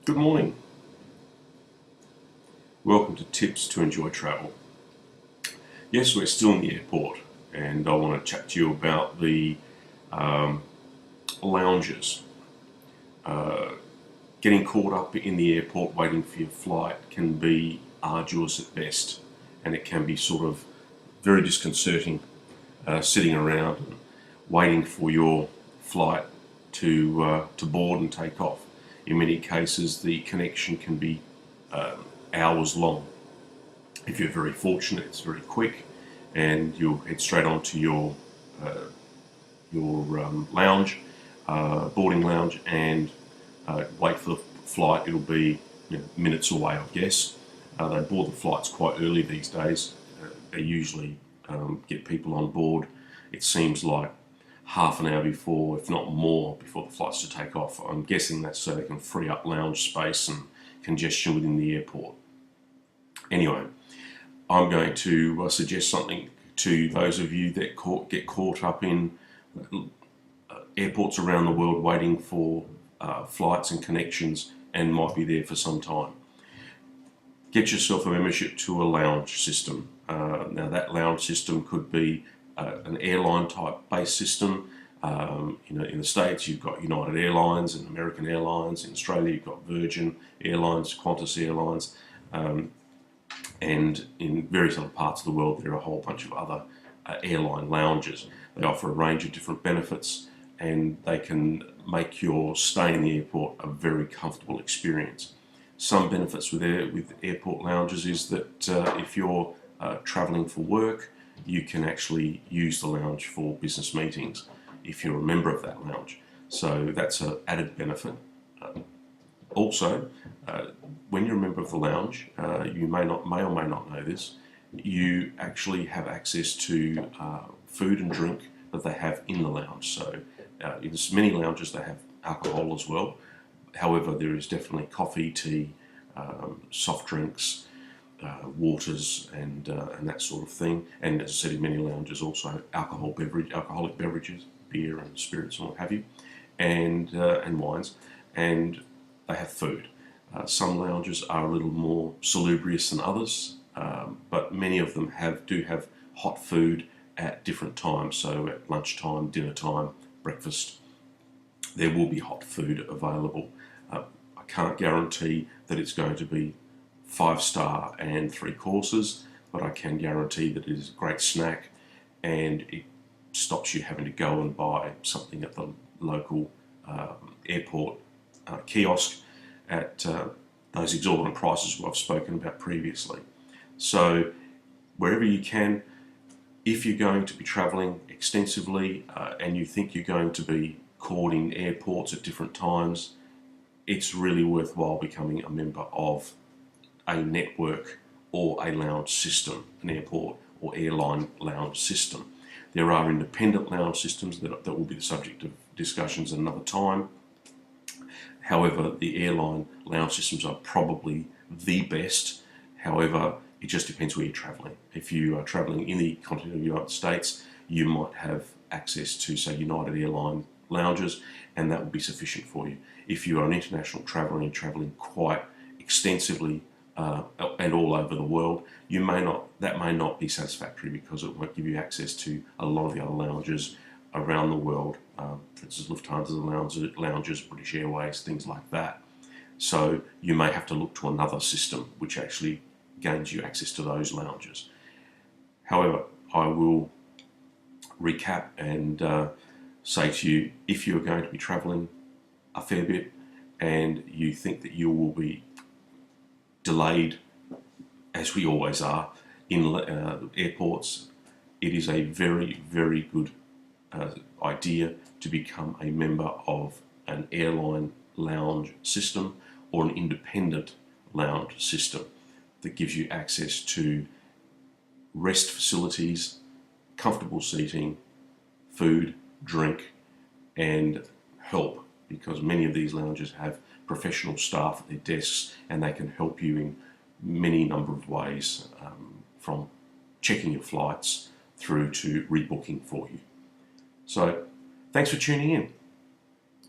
Good morning. Welcome to Tips to Enjoy Travel. Yes, we're still in the airport, and I want to chat to you about the lounges. Getting caught up in the airport waiting for your flight can be arduous at best, and it can be sort of very disconcerting sitting around and waiting for your flight to board and take off. In many cases, the connection can be hours long. If you're very fortunate, it's very quick, and you'll head straight onto your lounge, boarding lounge, and wait for the flight. It'll be minutes away, I guess. They board the flights quite early these days. They usually get people on board, it seems like half an hour before, if not more, before the flight's to take off. I'm guessing that's so they can free up lounge space and congestion within the airport. Anyway, I'm going to suggest something to those of you that get caught up in airports around the world waiting for flights and connections and might be there for some time. Get yourself a membership to a lounge system. Now that lounge system could be an airline type based system. In the States you've got United Airlines and American Airlines. In Australia you've got Virgin Airlines, Qantas Airlines, and in various other parts of the world there are a whole bunch of other airline lounges. They offer a range of different benefits, and they can make your stay in the airport a very comfortable experience. Some benefits with airport lounges is that if you're travelling for work, you can actually use the lounge for business meetings if you're a member of that lounge. So that's an added benefit. Also, when you're a member of the lounge, you may or may not know this, you actually have access to food and drink that they have in the lounge. So in many lounges they have alcohol as well. However, there is definitely coffee, tea, soft drinks, waters, and that sort of thing. And as I said, in many lounges also alcoholic beverages, beer and spirits and what have you, and wines, and they have food. Some lounges are a little more salubrious than others, but many of them do have hot food at different times. So at lunchtime, dinner time, breakfast, there will be hot food available. I can't guarantee that it's going to be 5-star and 3 courses, but I can guarantee that it is a great snack, and it stops you having to go and buy something at the local airport kiosk at those exorbitant prices I've spoken about previously. So wherever you can, if you're going to be travelling extensively and you think you're going to be caught in airports at different times, it's really worthwhile becoming a member of a network or a lounge system, an airport or airline lounge system. There are independent lounge systems that will be the subject of discussions another time. However, the airline lounge systems are probably the best. However, it just depends where you're travelling. If you are travelling in the continental United States, you might have access to, say, United Airline lounges, and that will be sufficient for you. If you are an international traveller and travelling quite extensively and all over the world, that may not be satisfactory, because it won't give you access to a lot of the other lounges around the world. For instance, Lufthansa lounges, British Airways, things like that. So you may have to look to another system which actually gains you access to those lounges. However, I will recap and say to you, if you're going to be travelling a fair bit and you think that you will be delayed, as we always are in airports, it is a very, very good idea to become a member of an airline lounge system or an independent lounge system that gives you access to rest facilities, comfortable seating, food, drink, and help, because many of these lounges have professional staff at their desks, and they can help you in many number of ways, from checking your flights through to rebooking for you. So thanks for tuning in.